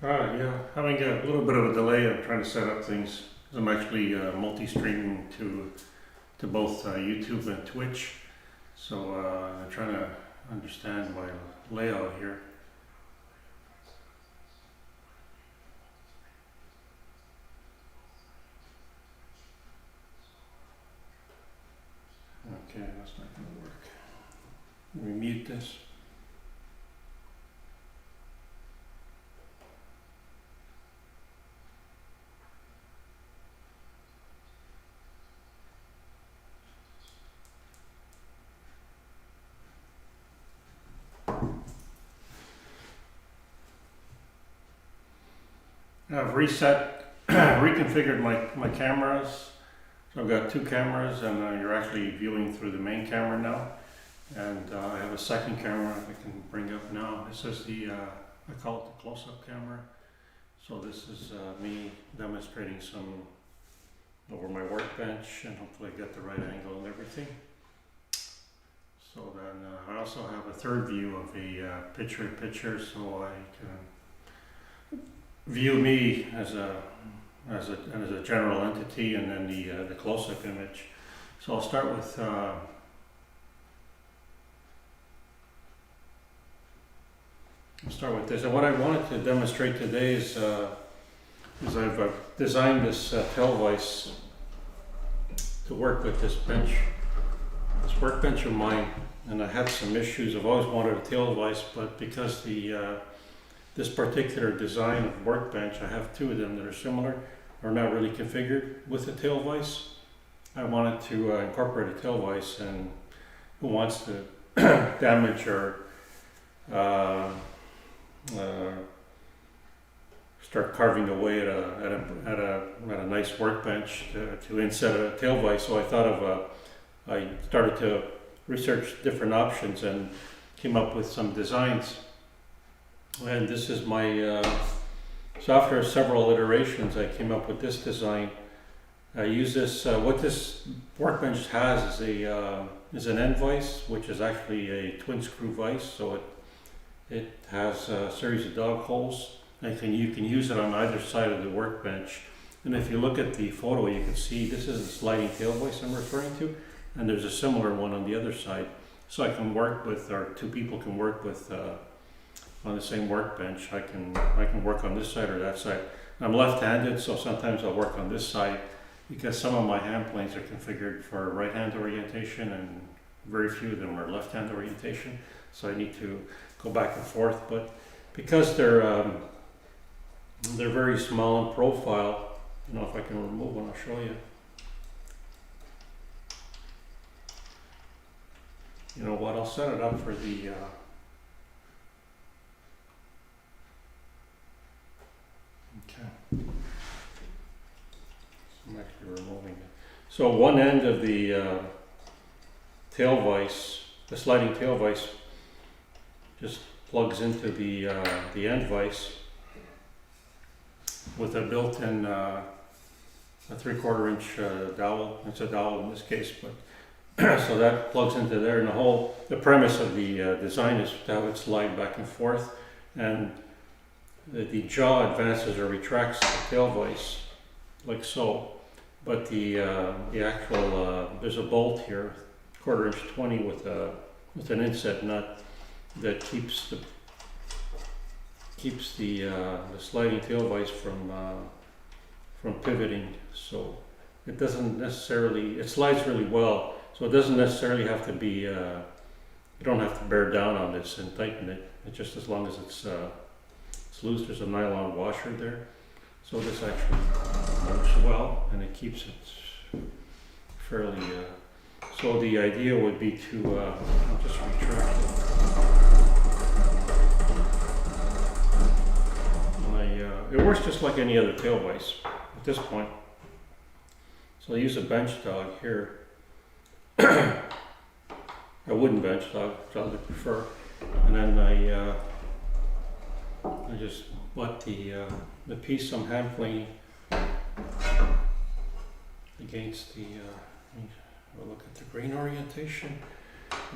Yeah, having a little bit of a delay. I'm trying to set up things. I'm actually multi-streaming to both YouTube and Twitch. So I'm trying to understand my layout here. Okay, that's not going to work. Let me mute this. I've reconfigured my cameras. So I've got two cameras, and you're actually viewing through the main camera now. And I have a second camera I can bring up now. This is I call it the close-up camera. So this is me demonstrating some over my workbench, and hopefully get the right angle and everything. So then I also have a third view of a picture-in-picture, so I can view me as a general entity, and then the close-up image. So I'll start with this. And what I wanted to demonstrate today is I've designed this tail vise to work with this workbench of mine, and I had some issues. I've always wanted a tail vise, but because this particular design of workbench, I have two of them that are similar, are not really configured with a tail vise. I wanted to incorporate a tail vise, and who wants to damage or start carving away at a nice workbench to inset a tail vise. So I started to research different options and came up with some designs. And this is my, so after several iterations, I came up with this design. I use this, what this workbench has is an end vise, which is actually a twin screw vise. So it has a series of dog holes. You can use it on either side of the workbench. And if you look at the photo, you can see this is the sliding tail vise I'm referring to, and there's a similar one on the other side. So I can work with, or two people can work with on the same workbench. I can work on this side or that side. I'm left-handed, so sometimes I'll work on this side because some of my hand planes are configured for right-hand orientation, and very few of them are left-hand orientation. So I need to go back and forth. But because they're very small in profile, you know, if I can remove one, I'll show you. You know what? I'll set it up for the. Okay. So I'm actually removing it. So one end of the tail vise, the sliding tail vise, just plugs into the end vise with a built-in a 3/4 inch dowel. It's a dowel in this case, but so that plugs into there. And the premise of the design is to have it slide back and forth, and the jaw advances or retracts the tail vise like so. But the actual there's a bolt here, 1/4 inch 20 with an inset nut that keeps the sliding tail vise from pivoting. So it doesn't necessarily, it slides really well. So it doesn't necessarily have to be, you don't have to bear down on this and tighten it. It's just as long as it's loose. There's a nylon washer there. So this actually works well, and it keeps it fairly, so the idea would be to, I'll just retract it. It works just like any other tail vise at this point. So I use a bench dog here. A wooden bench dog, which I would prefer. And then I just butt the piece I'm hand planing against the, let me have a look at the grain orientation,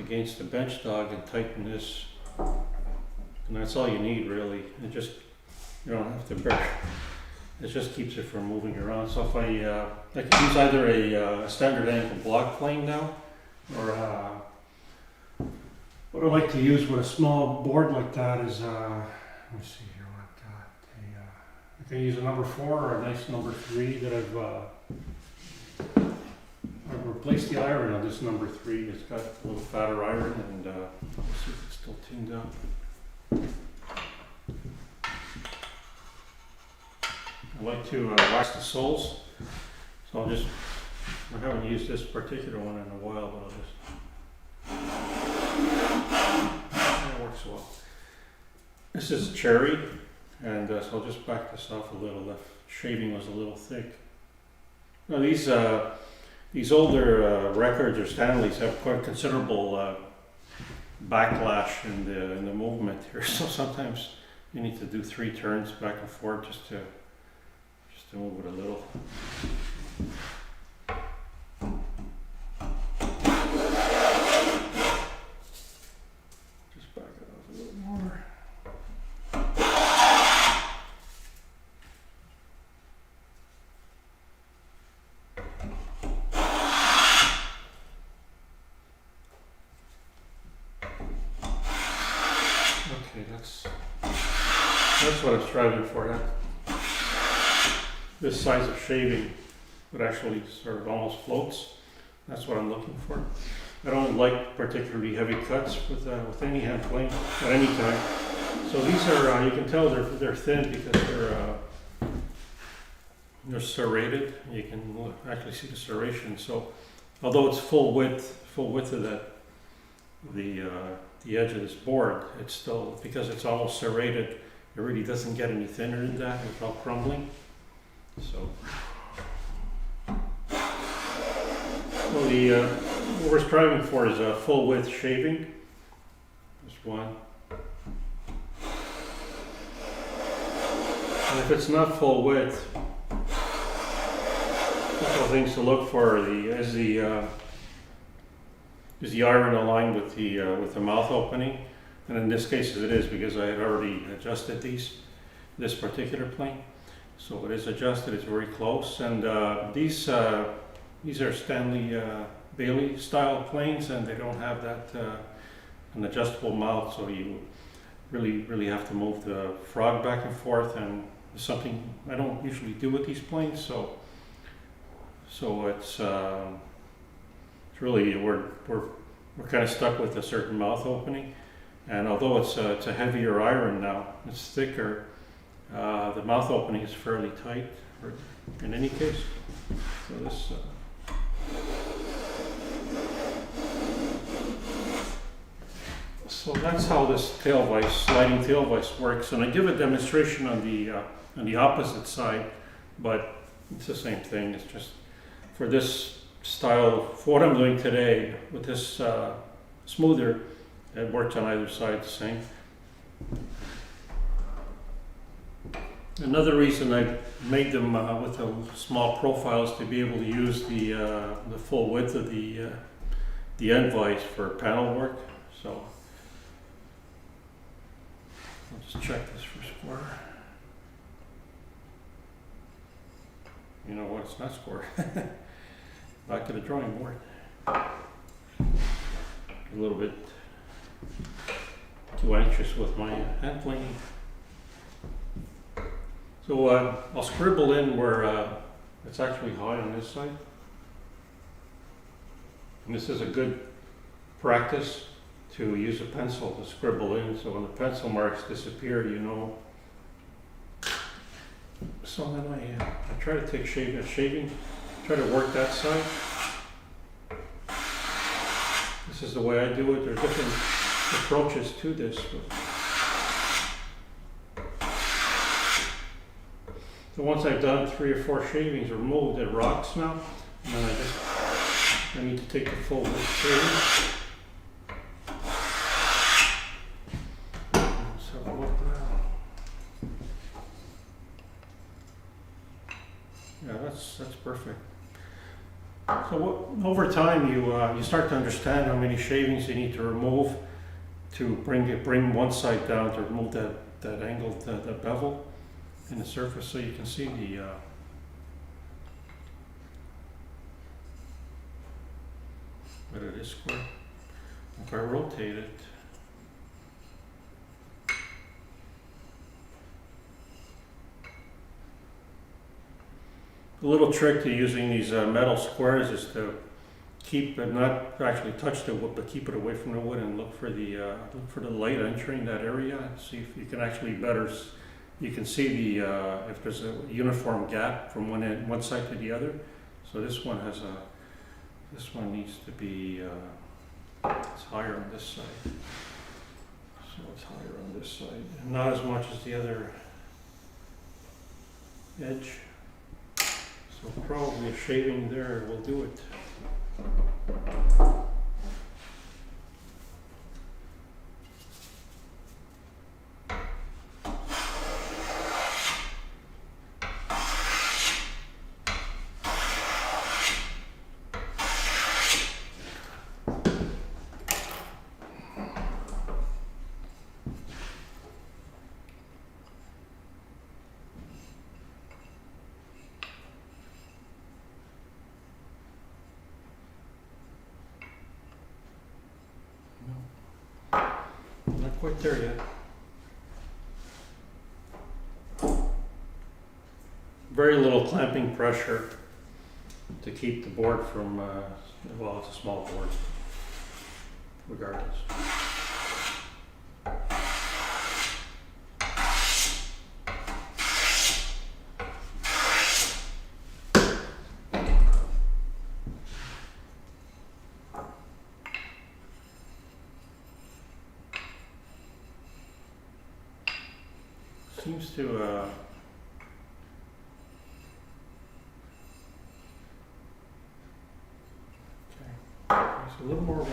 against the bench dog, and tighten this. And that's all you need, really. It just You don't have to brush. It just keeps it from moving around. So if I can use either a standard angle block plane now, or what I like to use with a small board like that is, let me see here what I've got. I can use a number 4 or a nice number 3 that I've replaced the iron on this number 3. It's got a little fatter iron, and let's see if it's still tuned up. I like to wax the soles, so I haven't used this particular one in a while, but that works well. This is cherry, and so I'll just back this off a little. The shaving was a little thick. Now these older records or Stanleys have quite considerable backlash in the movement here, so sometimes you need to do 3 turns back and forth just to move it a little. Just back it off a little more. Okay, that's what I was striving for. This size of shaving that actually sort of almost floats. That's what I'm looking for. I don't like particularly heavy cuts with any hand plane at any time. So these are, you can tell they're thin because they're serrated. You can actually see the serration. So although it's full width of the edge of this board, it's still, because it's almost serrated, it really doesn't get any thinner than that without crumbling. So what we're striving for is a full width shaving. Just one. And if it's not full width, a couple of things to look for is the iron aligned with the mouth opening, and in this case it is, because I had already adjusted this particular plane. So it is adjusted, it's very close, and these are Stanley Bailey style planes, and they don't have that an adjustable mouth, so you really have to move the frog back and forth, and it's something I don't usually do with these planes. So it's really, we're kind of stuck with a certain mouth opening, and although it's a heavier iron now, it's thicker. The mouth opening is fairly tight in any case. So this so that's how this sliding tail vise works, and I give a demonstration on the opposite side, but it's the same thing. It's just for this style, for what I'm doing today with this smoother, it works on either side the same. Another reason I made them with the small profiles to be able to use the full width of the end vise for panel work. So I'll just check this for square. You know what? It's not square. Back to the drawing board. A little bit too anxious with my hand planing. So I'll scribble in where it's actually high on this side. And this is a good practice to use a pencil to scribble in, so when the pencil marks disappear, you know. So then I try to take shaving, try to work that side. This is the way I do it. There are different approaches to this. So once I've done 3 or 4 shavings removed, it rocks now, and then I need to take the full width shaving. Let's have a look now. Yeah, that's perfect. So over time, you start to understand how many shavings you need to remove to bring one side down to remove that angle, that bevel. in the surface so you can see the but it is square. If I rotate it, the little trick to using these metal squares is to keep it, not actually touch the wood, but keep it away from the wood and look for the light entering that area. See if you can actually better, you can see the if there's a uniform gap from one side to the other. So this one has a, this one needs to be, it's higher on this side. So it's higher on this side, and not as much as the other edge. So probably a shaving there will do it. Not quite there yet. Very little clamping pressure to keep the board from, well, it's a small board, regardless. Seems to okay. There's a little more work.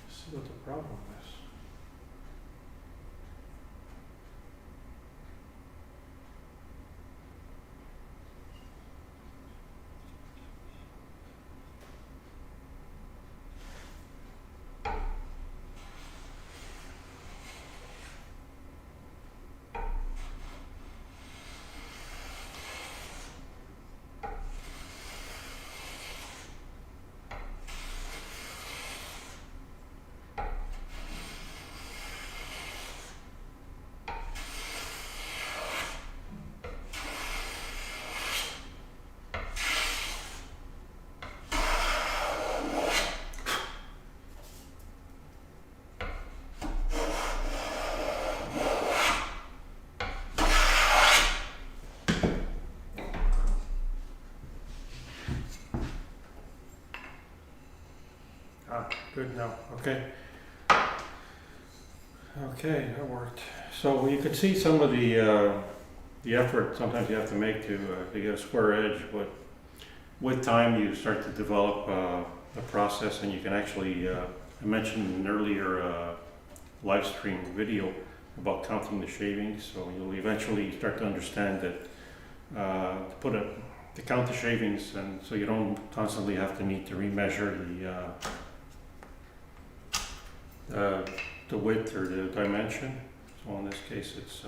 See what the problem is. Good now. Okay. Okay, that worked. So you could see some of the effort sometimes you have to make to get a square edge, but with time you start to develop a process, and you can actually. I mentioned in an earlier live stream video about counting the shavings, so you'll eventually start to understand that to count the shavings, and so you don't constantly have to need to remeasure the width or the dimension. So in this case it's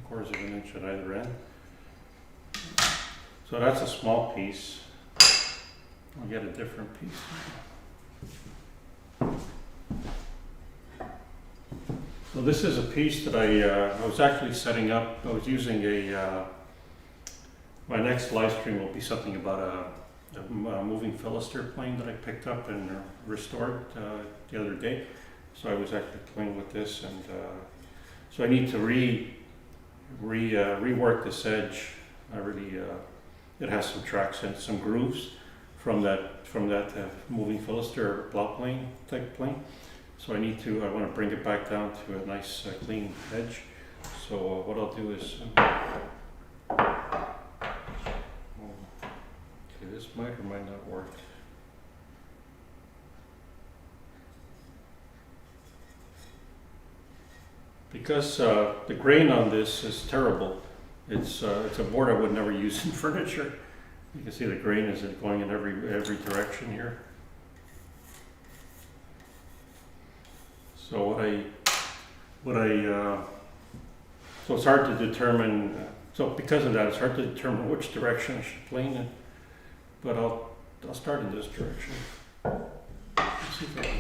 3/4 of an inch at either end. So that's a small piece. I'll get a different piece. So this is a piece that I was actually setting up. I was using my next live stream will be something about a moving Philister plane that I picked up and restored the other day. So I was actually playing with this, and so I need to rework this edge. It has some tracks and some grooves from that moving Philister plow plane type plane. So I want to bring it back down to a nice clean edge. So what I'll do is, okay, this might or might not work. because the grain on this is terrible. It's a board I would never use in furniture. You can see the grain is going in every direction here. So so it's hard to determine. So because of that, it's hard to determine which direction I should plane in. But I'll start in this direction. Let's see if I can.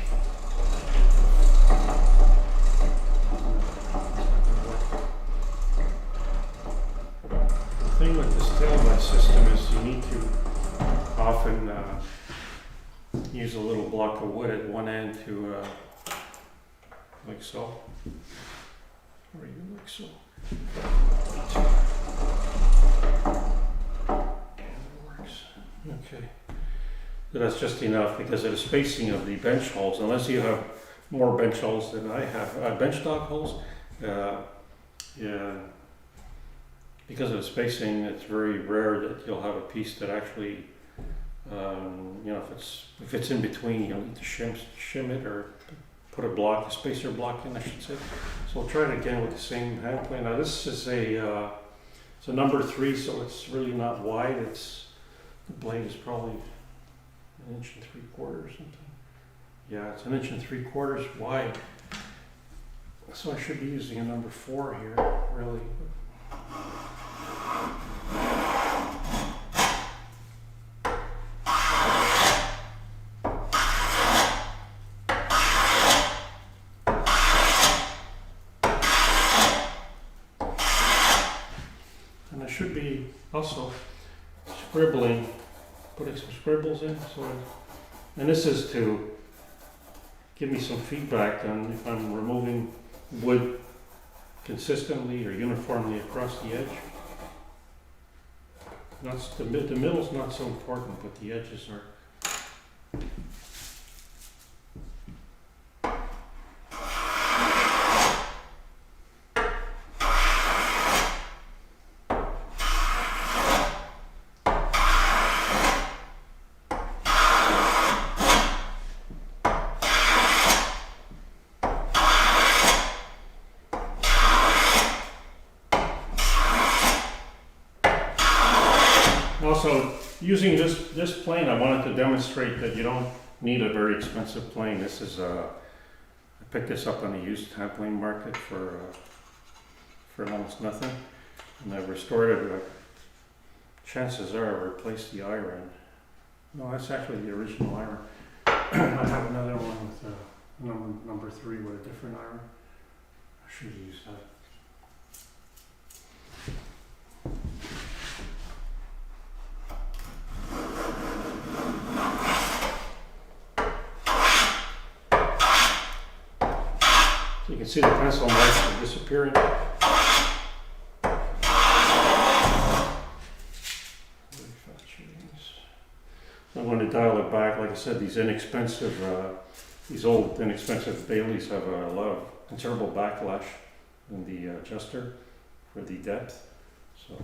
The thing with this taillight system is you need to often use a little block of wood at one end to like so, or even like so. Okay, so that's just enough because of the spacing of the bench holes. Unless you have more bench holes than I have, bench dog holes. Yeah, because of the spacing, it's very rare that you'll have a piece that actually, you know, if it's in between, you'll need to shim it or put a spacer block in, I should say. So we'll try it again with the same hand plane. Now this is it's a number 3, so it's really not wide. The blade is probably 1 3/4 or something. Yeah, it's 1 3/4 wide. So I should be using a number 4 here, really. And I should be also putting some scribbles in. And this is to give me some feedback on if I'm removing wood consistently or uniformly across the edge. The middle's not so important, but the edges are. Also, using this plane, I wanted to demonstrate that you don't need a very expensive plane. This is I picked this up on the used hand plane market for almost nothing, and I restored it. Chances are I replaced the iron. No, that's actually the original iron. I have another one with number 3 with a different iron. I should use that. You can see the pencil marks are disappearing. I'm going to dial it back. Like I said, these old inexpensive Baileys have a lot of considerable backlash in the adjuster for the depth. So.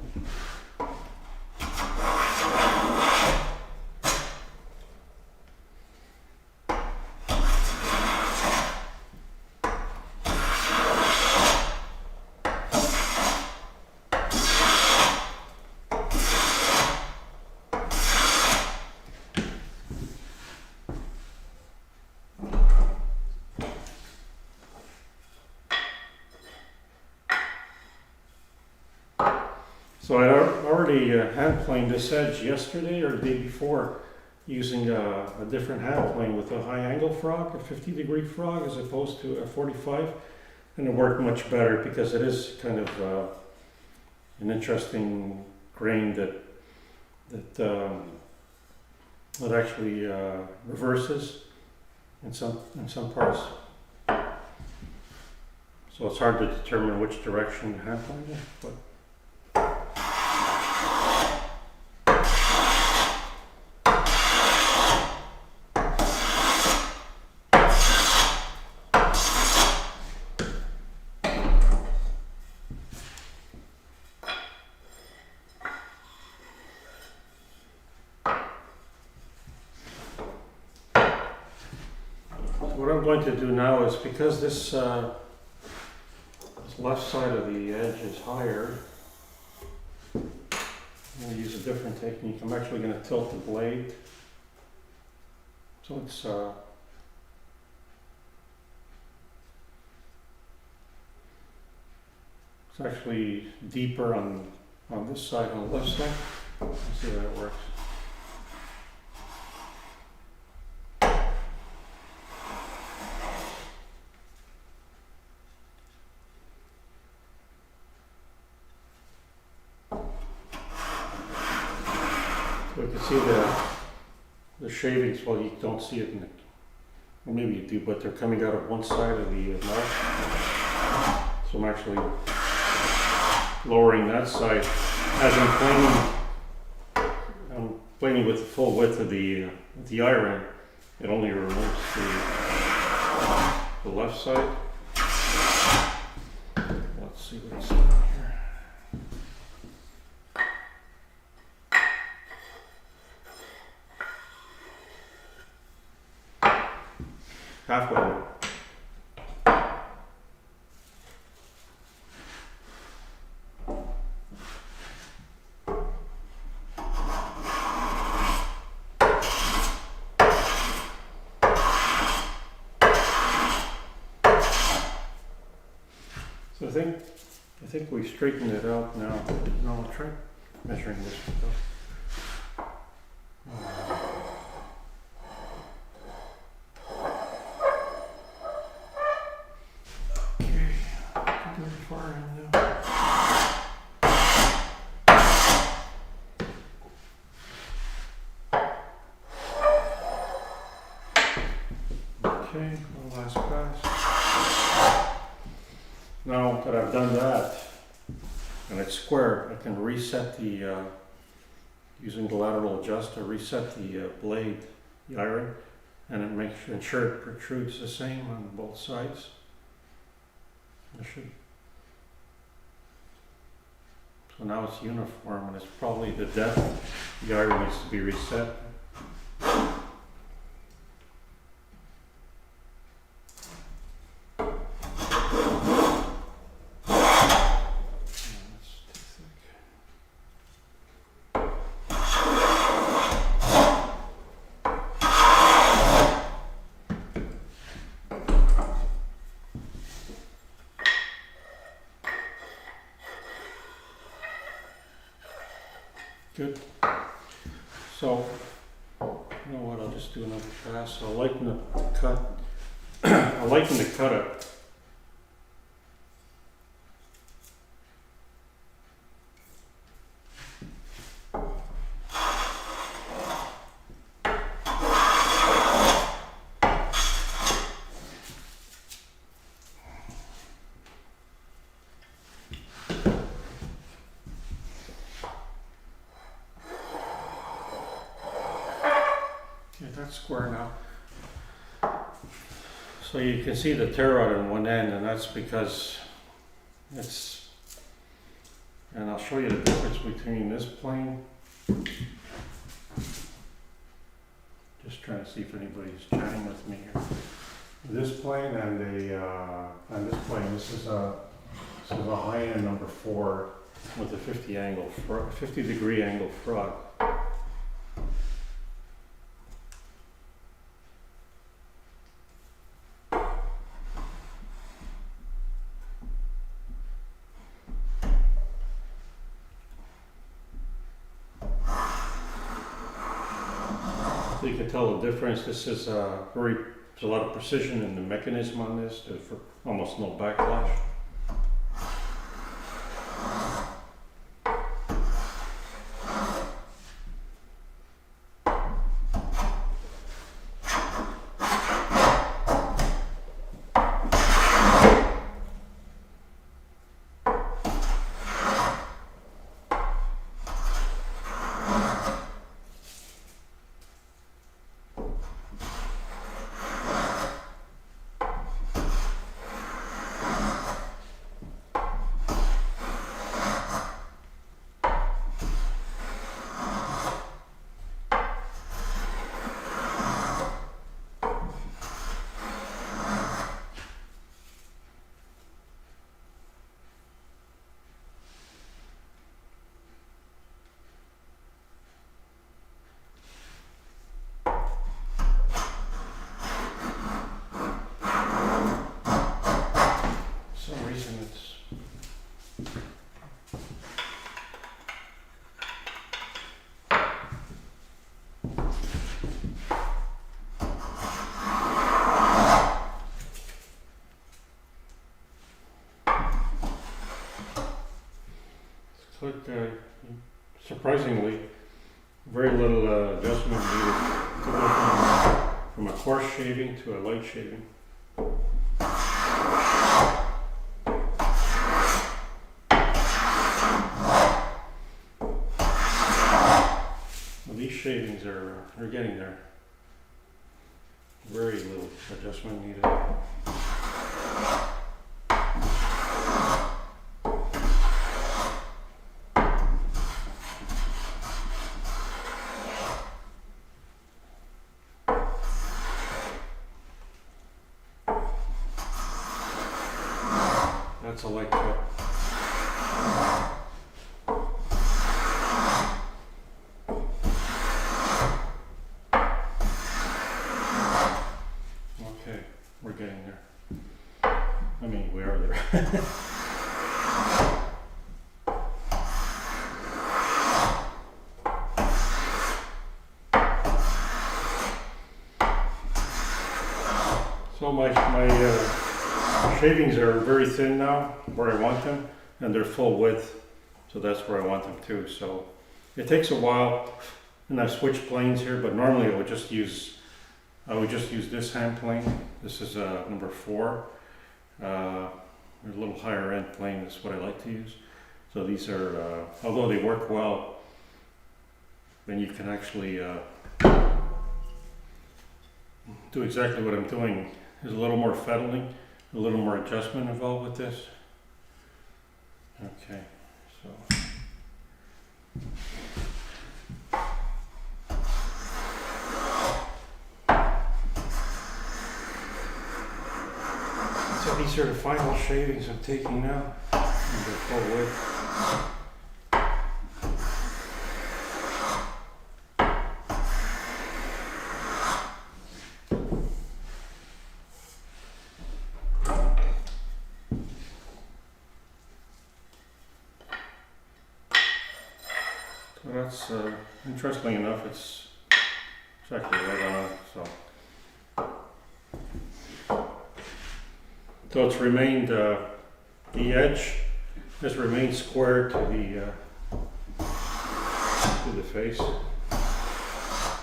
So I already hand planed this edge yesterday or the day before using a different hand plane with a high angle frog, a 50-degree frog as opposed to a 45, and it worked much better because it is kind of an interesting grain that actually reverses in some parts. So it's hard to determine which direction hand plane is, but. What I'm going to do now is, because this this left side of the edge is higher, I'm going to use a different technique. I'm actually going to tilt the blade so it's actually deeper on this side, on the left side. Let's see how that works. So you can see the shavings. Well, you don't see it in the, or maybe you do, but they're coming out of one side of the mouth. So I'm actually lowering that side as I'm planing with the full width of the iron. It only removes the left side. Let's see what's in here. Halfway. So I think we've straightened it out now. No, I'll try measuring this stuff. Okay, not very far in now. Okay, one last pass. Now that I've done that, and it's square, I can reset the, using the lateral adjuster, reset the blade, the iron, and it makes ensure it protrudes the same on both sides. It should. So now it's uniform, and it's probably the depth. The iron needs to be reset. Good. So, you know what? I'll just do another pass. I'll lighten the cut. I'll lighten the cut up. That's square now. So you can see the tear out on one end, and that's because it's, and I'll show you the difference between this plane. Just trying to see if anybody's chatting with me here. This plane and this plane, this is a high end number 4 with a 50 degree angle front. So you can tell the difference. This is there's a lot of precision in the mechanism on this, for almost no backlash. click, surprisingly, very little adjustment needed to go from a coarse shaving to a light shaving. Well, these shavings are getting there. Very little adjustment needed. That's a light cut. Okay, we're getting there. I mean, we are there. So my shavings are very thin now, where I want them, and they're full width, so that's where I want them too. So it takes a while, and I've switched planes here, but normally I would just use this hand plane. This is number 4. A little higher end plane is what I like to use. So these are, although they work well, then you can actually do exactly what I'm doing. There's a little more fettling, a little more adjustment involved with this. Okay, so. So these are the final shavings I'm taking now, and they're full width. So that's, interestingly enough, it's actually right on, so it's remained, the edge has remained square to the face.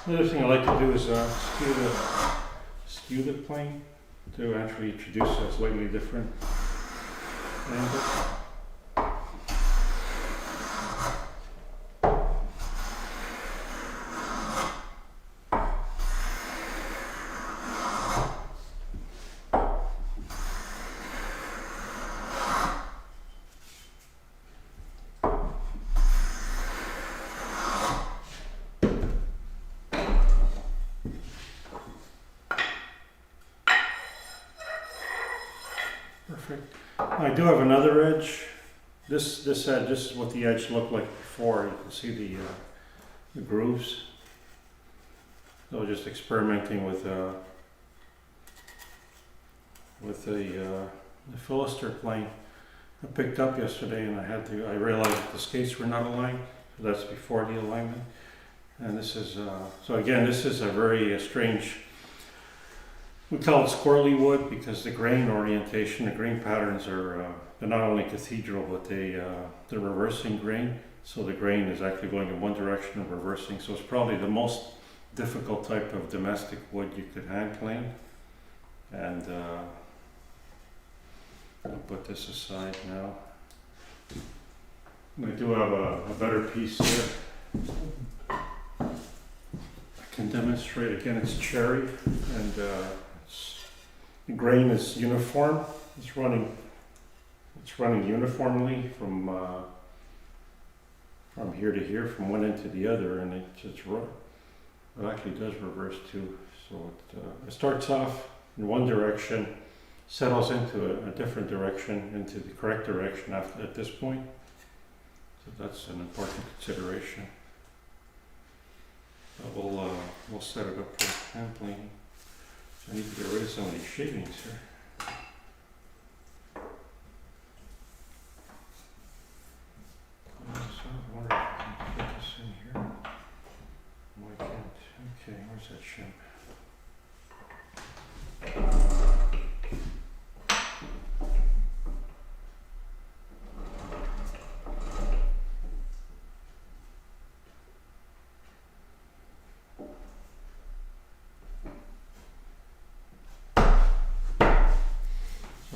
Another thing I like to do is skew the plane to actually introduce a slightly different angle. Perfect. I do have another edge. This edge, this is what the edge looked like before. You can see the grooves. So just experimenting with the Philister plane I picked up yesterday, and I realized that the skates were not aligned. So that's before the alignment. And this is so again, this is a very strange. We call it squirrely wood because the grain orientation, the grain patterns are they're not only cathedral, but they're reversing grain. So the grain is actually going in one direction and reversing. So it's probably the most difficult type of domestic wood you could hand plane. And I'll put this aside now. I do have a better piece here. I can demonstrate again. It's cherry, and the grain is uniform. It's running uniformly from here to here, from one end to the other, and it actually does reverse too. So it starts off in one direction, settles into a different direction, into the correct direction at this point. So that's an important consideration. We'll set it up for hand planing. So I need to get rid of some of these shavings here. So I wonder if I can fit this in here. No, I can't. Okay, where's that shim?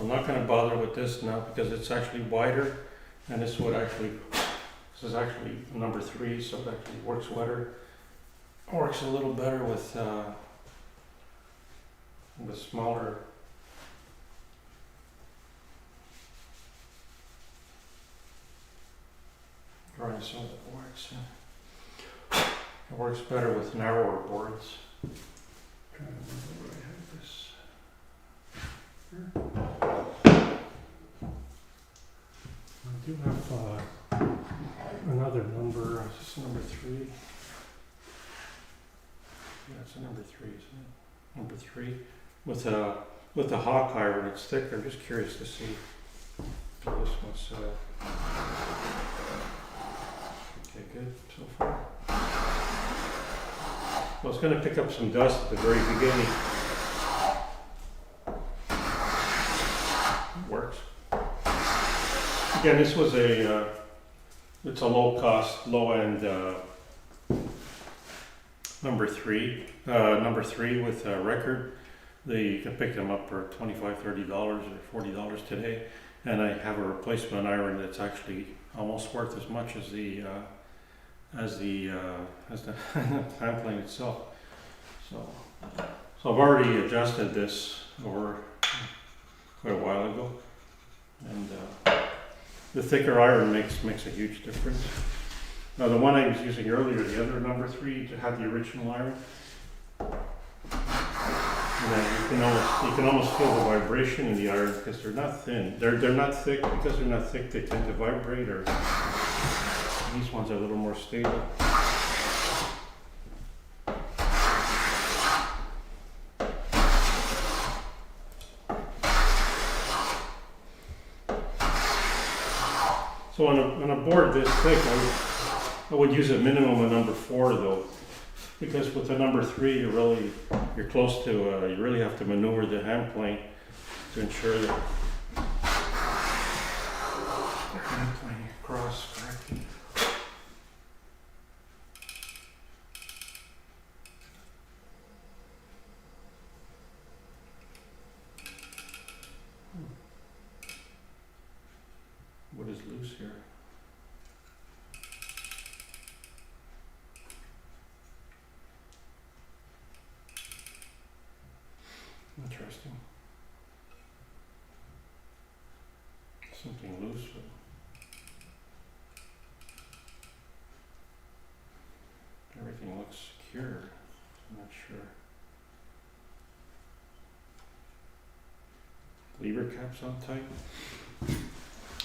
I'm not gonna bother with this now because it's actually wider, and this is actually number 3, so it actually works better. Works a little better with the smaller. Drawing so that works. It works better with narrower boards. Trying to remember where I have this. Here. I do have another number. Is this number 3? Yeah, it's a number 3, isn't it? Number 3 with the hawk iron. It's thicker. I'm just curious to see how this one's set up. Okay, good so far. Well, it's going to pick up some dust at the very beginning. It works. Again, this was it's a low-end number 3 with a record. You can pick them up for $25, $30 or $40 today. And I have a replacement iron that's actually almost worth as much as the hand plane itself. So I've already adjusted this over quite a while ago, and the thicker iron makes a huge difference. Now the one I was using earlier, the other number 3, had the original iron. And you can almost feel the vibration in the iron because they're not thin. They're not thick. Because they're not thick, they tend to vibrate. Or these ones are a little more stable. So on a board this thick, I would use a minimum of number 4 though, because with the number 3, you're close to. You really have to maneuver the hand plane to ensure that the hand plane across correctly. What is loose here? Interesting. Something loose, but everything looks secure. I'm not sure. Lever caps on tight.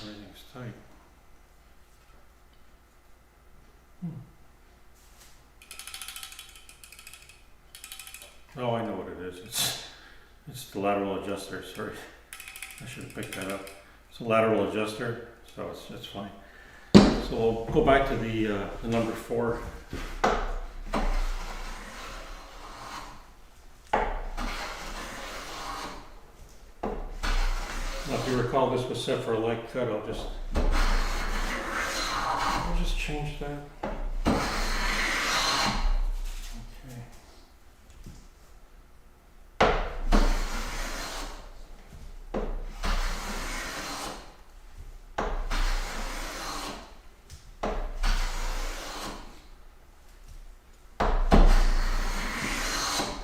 Everything's tight. Oh, I know what it is. It's the lateral adjuster. Sorry, I should have picked that up. It's a lateral adjuster, so it's fine. So we'll go back to the number 4. Now, if you recall, this was set for a light cut. I'll just change that. Okay.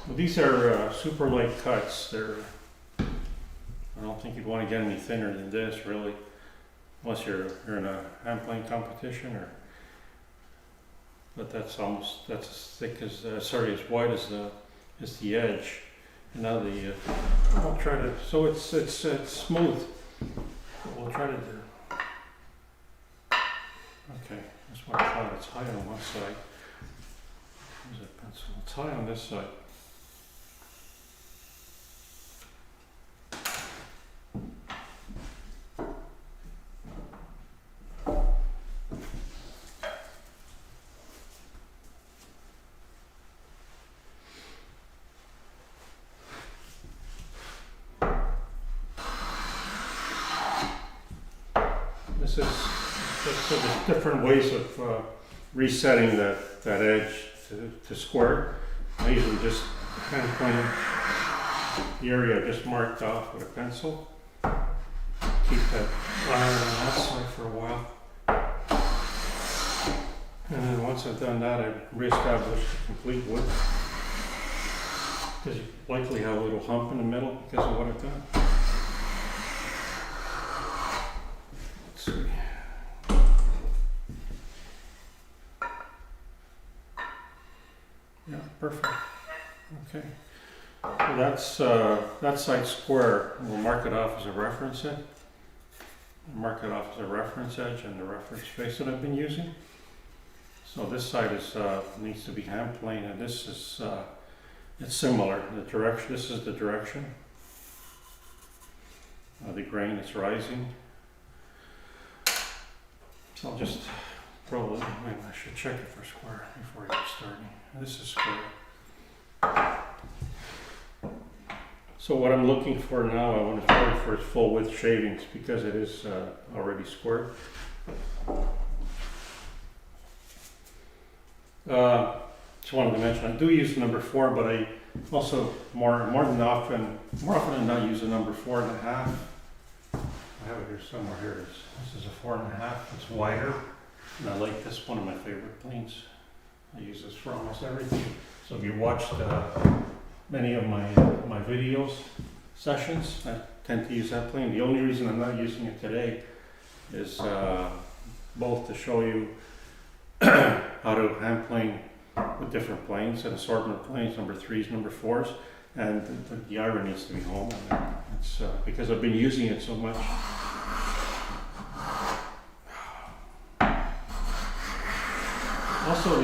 Well, these are super light cuts. I don't think you'd want to get any thinner than this, really, unless you're in a hand plane competition, but that's as thick as as wide as the edge. And now I'll try to. So it's smooth. We'll try to do. Okay, that's what I thought. It's high on one side. Where's that pencil? It's high on this side. So there's different ways of resetting that edge to square. I usually just hand plane the area just marked off with a pencil. keep that iron on that side for a while. And then once I've done that, I reestablish the complete width. Because you likely have a little hump in the middle because of what I've done. Let's see. Yeah, perfect. Okay. So that's that side square. We'll mark it off as a reference edge. Mark it off as a reference edge and the reference face that I've been using. So this side is needs to be hand plane, and this is it's similar. The direction. This is the direction. The grain is rising. So I'll just probably, maybe I should check it for square before I get starting. This is square. So what I'm looking for now, I want to try for its full width shavings because it is already square. Just wanted to mention, I do use number 4, but I also more often than not use a number 4.5. I have it here somewhere. Here it is. This is a 4.5. It's wider, and I like this. One of my favorite planes. I use this for almost everything. So if you watched many of my videos sessions, I tend to use that plane. The only reason I'm not using it today is both to show you how to hand plane with different planes, an assortment of planes, number 3s, number 4s, and the iron needs to be home. It's because I've been using it so much. Also,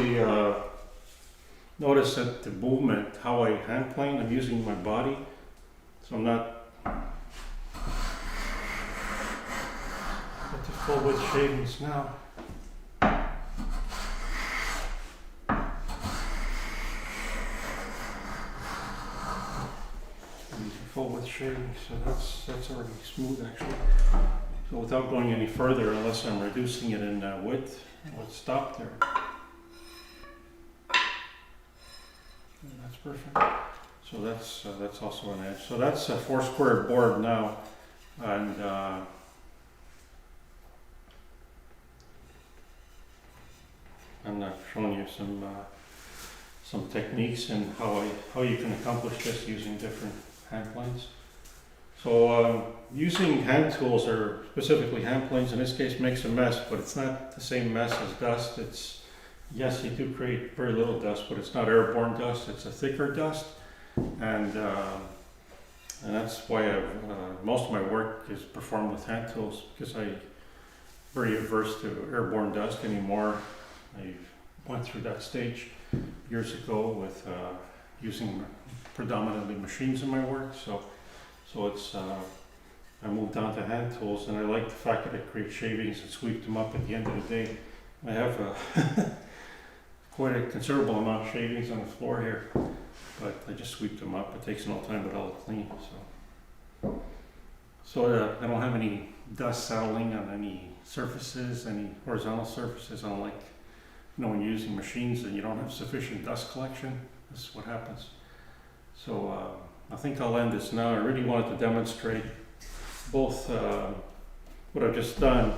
notice that the movement, how I hand plane, I'm using my body, so I'm not at the full width shavings now. Full width shaving, so that's already smooth actually. So without going any further, unless I'm reducing it in width, let's stop there. And that's perfect. So that's also an edge. So that's a 4 square board now, and I'm not showing you some techniques and how you can accomplish this using different hand planes. So using hand tools, or specifically hand planes in this case, makes a mess, but it's not the same mess as dust. It's, yes, you do create very little dust, but it's not airborne dust, it's a thicker dust. And that's why most of my work is performed with hand tools, because I'm very averse to airborne dust anymore. I went through that stage years ago with using predominantly machines in my work, so it's I moved on to hand tools, and I like the fact that I create shavings and sweep them up at the end of the day. I have quite a considerable amount of shavings on the floor here, but I just sweep them up. It takes no time at all to clean, so I don't have any dust settling on any surfaces, any horizontal surfaces, unlike when you're using machines and you don't have sufficient dust collection. This is what happens. So I think I'll end this now. I really wanted to demonstrate both what I've just done,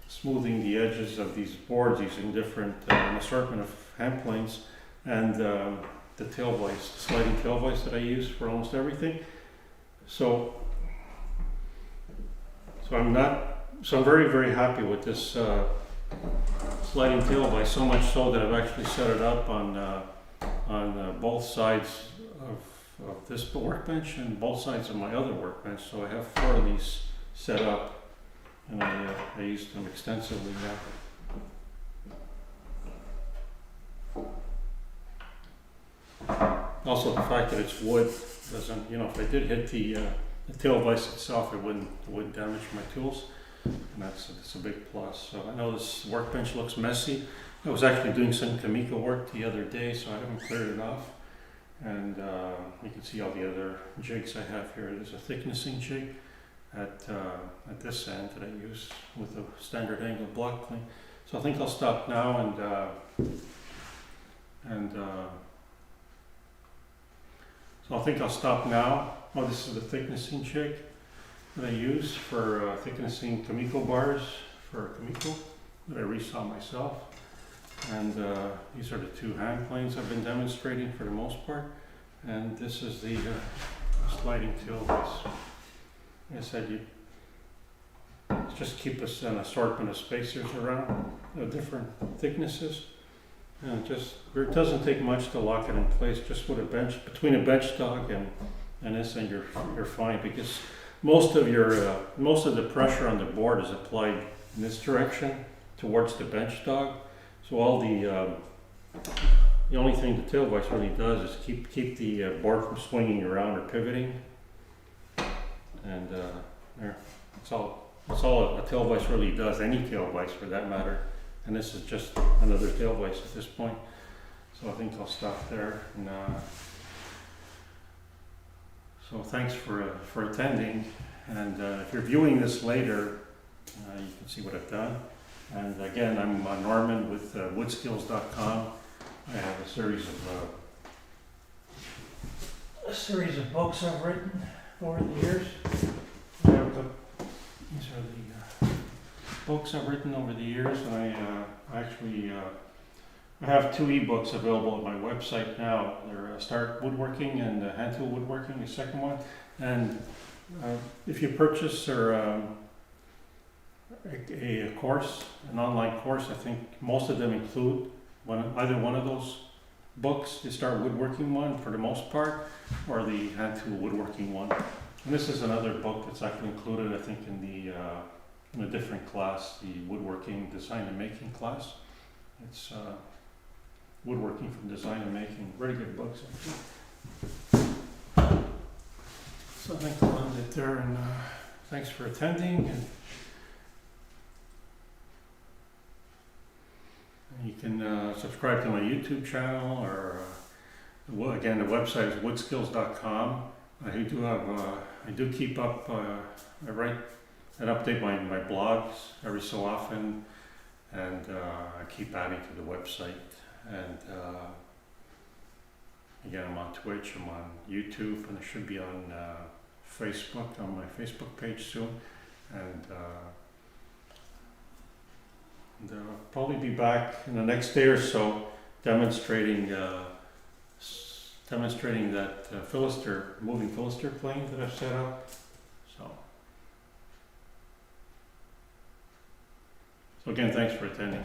smoothing the edges of these boards using different an assortment of hand planes, and the tail vise, the sliding tail vise that I use for almost everything. So I'm very, very happy with this sliding tail vise, so much so that I've actually set it up on both sides of this workbench and both sides of my other workbench. So I have 4 of these set up, and I use them extensively now. Also, the fact that it's wood doesn't, if I did hit the tail vise itself, it wouldn't damage my tools, and that's a big plus. So I know this workbench looks messy. I was actually doing some Kamiko work the other day, so I haven't cleared it off. And you can see all the other jigs I have here. There's a thicknessing jig at this end that I use with a standard angle block plane. So I think I'll stop now Oh, this is the thicknessing jig, that I use for thicknessing Kamiko bars for Kamiko that I resaw myself. And these are the two hand planes I've been demonstrating for the most part. And this is the sliding tail vise. Like I said, you just keep us an assortment of spacers around of different thicknesses. And it doesn't take much to lock it in place. Just with a bench, between a bench dog and this, and you're fine, because most of the pressure on the board is applied in this direction towards the bench dog. So all the only thing the tail vise really does is keep the board from swinging around or pivoting. And there, that's all a tail vise really does. Any tail vise for that matter. And this is just another tail vise at this point. So I think I'll stop there. And, so thanks for attending. And if you're viewing this later, you can see what I've done. And again, I'm Norman with woodskills.com. I have a series of books I've written over the years. These are the books I've written over the years, and I have 2 ebooks available at my website now. They're Start Woodworking and Hand Tool Woodworking, the second one. And if you purchase a course, an online course, I think most of them include either one of those books, the Start Woodworking one for the most part, or the Hand Tool Woodworking one. And this is another book that's actually included, I think, in a different class, the Woodworking Design and Making class. It's Woodworking from Design and Making. Very good books. So I think I'll end it there, and thanks for attending. And you can subscribe to my YouTube channel, or again, the website is woodskills.com. I do keep up, I write and update my blogs every so often, and I keep adding to the website. And again, I'm on Twitch, I'm on YouTube, and I should be on Facebook, on my Facebook page soon. And I'll probably be back in the next day or so demonstrating that moving Philister plane that I've set up. So again, thanks for attending.